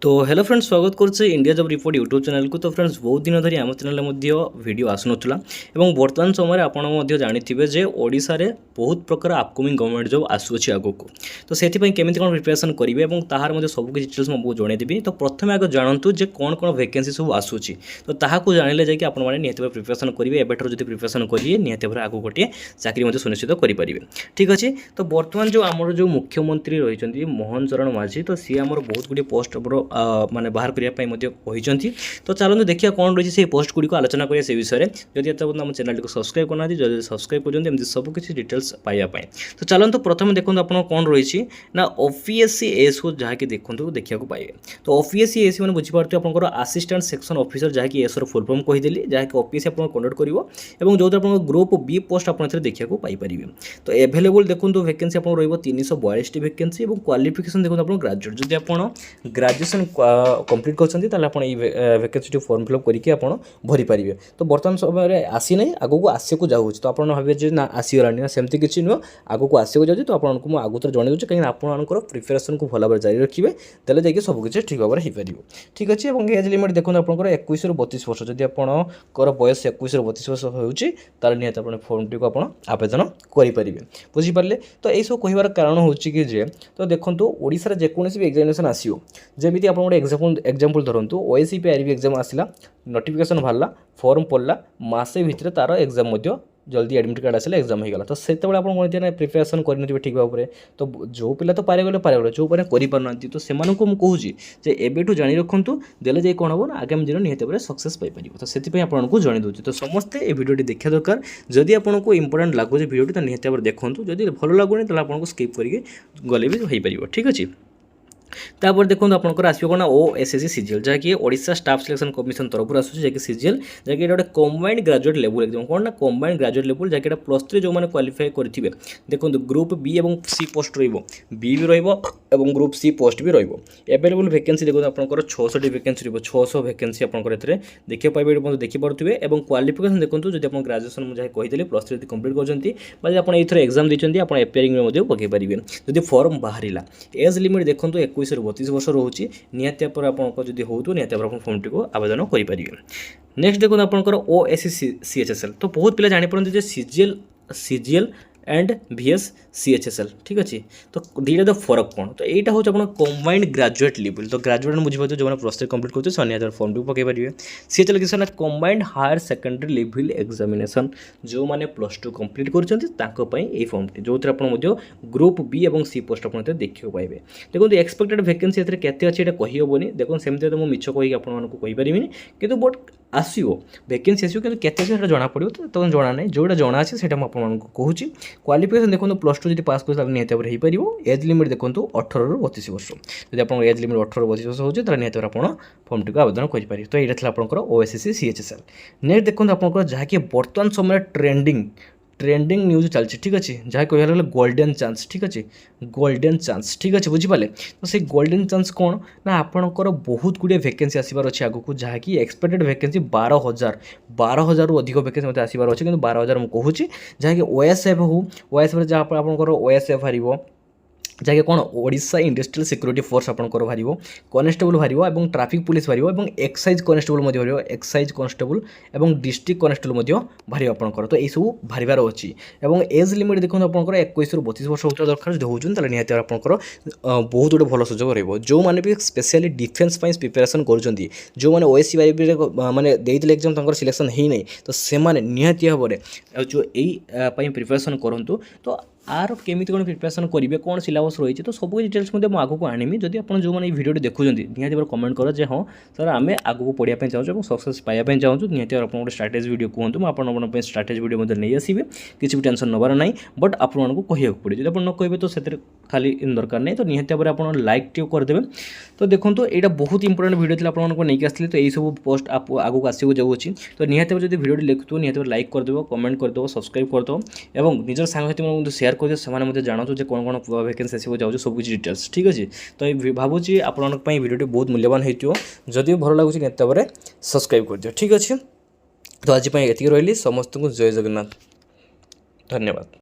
तो hello friends स्वागत करছে India job report YouTube channel को। तो फ्रेंड्स बहुत दिन धरी आम चैनल वीडियो आसुनला और बर्तमान समय आपड़ जाथे जे ओडिशा रे बहुत प्रकार अपकमिंग गवर्नमेंट जॉब आसूँ आगू को। तो से केमी कौन प्रिपेरेसन करेंगे और तार सब किसी डिटेल्स मुझे जनईदेवी। तो प्रथम आगे जानतु जे कौन कौन वैकेंसी सब आसूँ तो ताकू जाने जाकि आपने निहत प्रिपेरेसन करेंगे एवं जो प्रिपेरेसन करेंगे निहत आगे गोटे चाकरी सुनिश्चित करेंगे। ठीक अच्छे। तो बर्तमान जो आमर जो मुख्यमंत्री रही मोहन चरण माझी तो सी आमर बहुत गुड़े पोस्ट माने बाहर करने। तो चलते देखिए कौन रही है पोस्ट गुड़ी आलोचना करिए से विषय में। जदि आम चैनल को सब्सक्राइब करना जब सब्सक्राइब कर सब किसी डिटेल्स पाइबापी। तो चलते प्रथम देखो आप कौन रही ना ओपीएससी एसओ जहाँकि देखो देखा पाइबे। तो ओपीएससी एसओ मैंने बुझीपारे आपंकर असिस्टेंट सेक्शन ऑफिसर जहाँकि एसओर फुल फॉर्म कहीदेली जहाँकि ओपीएससी आप कंडक्ट कर जो ग्रुप बी पोस्ट आप देखा पाइपर। तो एभेलेबल देखो वैकेंसी आप 342 वैकेंसी और क्वालिफिकेशन देखो आप ग्रेजुएट जब आप ग्रेजुएशन कंप्लीट कर वैकेंसी फॉर्म फिलअप करके भरी पारे। तो बर्तमान समय आसी ना आगू को आसको जाऊँ। तो आप भावे ना आसीगला ना सेमती किसी नुह आगू को आसको जाऊँगी। तो आपको मुझे आगुत जन दूसरी कहीं आपंकर प्रिपेरेसन को भल भाव जारी रखिए तेल जाकि सबकि ठीक भाव में हो। ठीक अच्छे। और एज लिमिट देखो आप 21 ରୁ 32 वर्ष जब आपंकर बयस 21 ରୁ 32 वर्ष हो निहत फॉर्मटी को आप आवेदन करेंगे। बुझीपारे। तो यही सब कहार कारण हो कि तो देखो ओडिशा जेकोसी भी एग्जामिनेशन आसो जमी आप गोटे एग्जांपल धरतु ओएससीपी आरबी एग्जाम आसला नोटिफिकेशन बाहर फॉर्म पड़ला मसे भितर तार एग्जाम जल्दी एडमिट कार्ड आसला एग्जाम होगा। तो से आप प्रिपेरेसन करेंगे ठीक भाव में। तो जो पिला तो पारे गले पारे जो पाना तो से कहूँ एवं जाणी रखु देले जाए कौन हम आगामी दिन निहत भाव सक्सेस पाइपर। तो से आपको जन दूसरी। तो समस्ते ये भिडियो देखा दरकार जदि आपको इंपोर्टेंट लगुच भिडियो तो निहत भाव देखूँ जदि भल लगुनि तो आपको स्किप करके गले भी हो पार। ठीक अच्छे। तापर देखो आपंकर आसो कौन ओएसएससी सीजीएल जहाँकि ओडिशा स्टाफ सिलेक्शन कमिशन तरफ आसूँ सीजीएल जहाँकि गोटे कंबाइंड ग्रेजुएट लेवल एग्जाम कौन ना कंबाइंड ग्रेजुएट लेवल जहाँकि +3 जो मैंने क्वालिफाई करेंगे देखो ग्रुप बी और सी पोस्ट रही भी रही ग्रुप सी पोस्ट भी रवेलेबल वैकेंसी देखो आपंकर 600 वैकेंसी रही 600 वैकेंसी आपंकर देखिए पाइबे देखिपारे। और क्वालिफिकेशन देखो जब आप ग्रेजुएशन मुझे कहीदेली +3 कंप्लीट कर आप एग्जाम देखते आप एपियरिंग पकई पारे जब फॉर्म बाहर। एज लिमिट देखो 21 ରୁ 32 वर्ष रोचे निहत आपको जब हो निहत फॉर्मटी को आवेदन करेंगे। नेक्स्ट देखो आपंकर ओएससी सीएचएसएल तो बहुत पिला जापारे सीजीएल एंड VS CHSL। ठीक अच्छे। तो दुईटा तो फरक कौन तो यहाँ हूँ आप कंबाइंड ग्रेजुएट लेवल। तो ग्रेजुएट बुझे जो +3 कंप्लीट करते निहत फॉर्म को पकई पारे। CHSL किसान combined higher secondary level examination जो मैंने +2 कंप्लीट कर फॉर्मटी जो आप ग्रुप बी और सी पोस्ट आप देखा पाइबे। देखो एक्सपेक्टेड वैकेंसी केते अच्छे कहीहबनी देखो सेमती तो मुझे मिछ कहीकि आपको कि बट आसो वैकेंसी आसो कि केते जना पड़ो तो जना ना जोटा जना अच्छे से आपको कहूँ। क्वालिफिकेशन देखो +2 जब पास कर निहत भाव हो। एज लिमिट देखो 18 ରୁ 32 वर्ष जब आप एज लिमिट 18 ରୁ 32 वर्ष हो निहत आप फॉर्मटी को आवेदन करेंगे। तो यहाँ था आपंकर ओएसएससी सीएचएसएल। नेक्स्ट देखो आपंकर जहाँकि बर्तमान समय ट्रेंडिंग न्यूज चलती। ठीक अच्छे। जहाँ कहला गोल्डन चांस। ठीक अच्छे। Golden chance. ठीक अच्छे। बुझीपारे। तो से गोल्डन चांस कौन ना आपंकर बहुत गुड़े वैकेंसी आसबार अच्छे आगू जहाँकि एक्सपेक्टेड वैकेंसी 12,000 ରୁ अधिक वैकेंसी मतलब आसबार अच्छे कि 12,000 मुझे कहूँ जहाँकि ओएसएफ हो ओएसएफ जहाँ आपंकर ओएसएफ हार जहाँकि कौन ओडिशा इंडस्ट्रियल सिक्योरिटी फोर्स आपंकर भार कनेस्टेबल भार और ट्राफिक पुलिस भार और एक्साइज कनेस्टेबल भार एक्साइज कनेस्टेबल और डिस्ट्रिक्ट कनेस्टेबल भार आपंकर। तो यही सब भार अच्छी। और एज लिमिट देखो आपंकर 21 ରୁ 32 वर्ष होता दरकार जो होती निहत आपंकर बहुत गुटे भल सुजोग रही जो मैंने भी स्पेशली डिफेन्स प्रिपेरेसन कर जो मैंने ओएससी माने देते एग्जाम सिलेक्शन ही नहीं तो से निहत भाव में जो यही प्रिपेरेसन करूँ। तो आर केमी कौन प्रिपेरेसन करेंगे कौन सिलेबस रही है तो सब डिटेल्स आगे को आनमी जब आप जो मैंने भिडियो देखुं निहत भाव कमेंट कर हाँ सर आम आगे पढ़ाई चाहूँ और सक्सेस पाइबा चाहूँ निहत आप गोटे स्ट्राटेजी वीडियो कहूँ मुझे स्ट्राटेजी वीडियो नहीं आसबि किसी भी टेंशन नबार ना बट आपको कह पड़े जब आप न कहे तो से खाली दरकार नहीं। तो निहत भाव आप लाइक टे करदे। तो देखो यहाँ बहुत इंपोर्टेंट वीडियो आपको नहीं आसती। तो यही सब पोस्ट आप आगे आसको जाऊँगी तो निहत भाव जब वीडियो देखुव निहत लाइक करदेव कमेंट करदेव सब्सक्राइब करदेव और निजर सांगसाथी शेयर कर से जानतु कौन कौन वैकेंसी आसो जाऊँ सब किसी डिटेल्स। ठीक अच्छे। तो भावुँ आपंपाई वीडियो बहुत मूल्यवान होदी भल लगुच निहत भाव सब्सक्राइब कर दियो। ठीक अच्छे। तो आज ये रही समस्त को जय जगन्नाथ। धन्यवाद।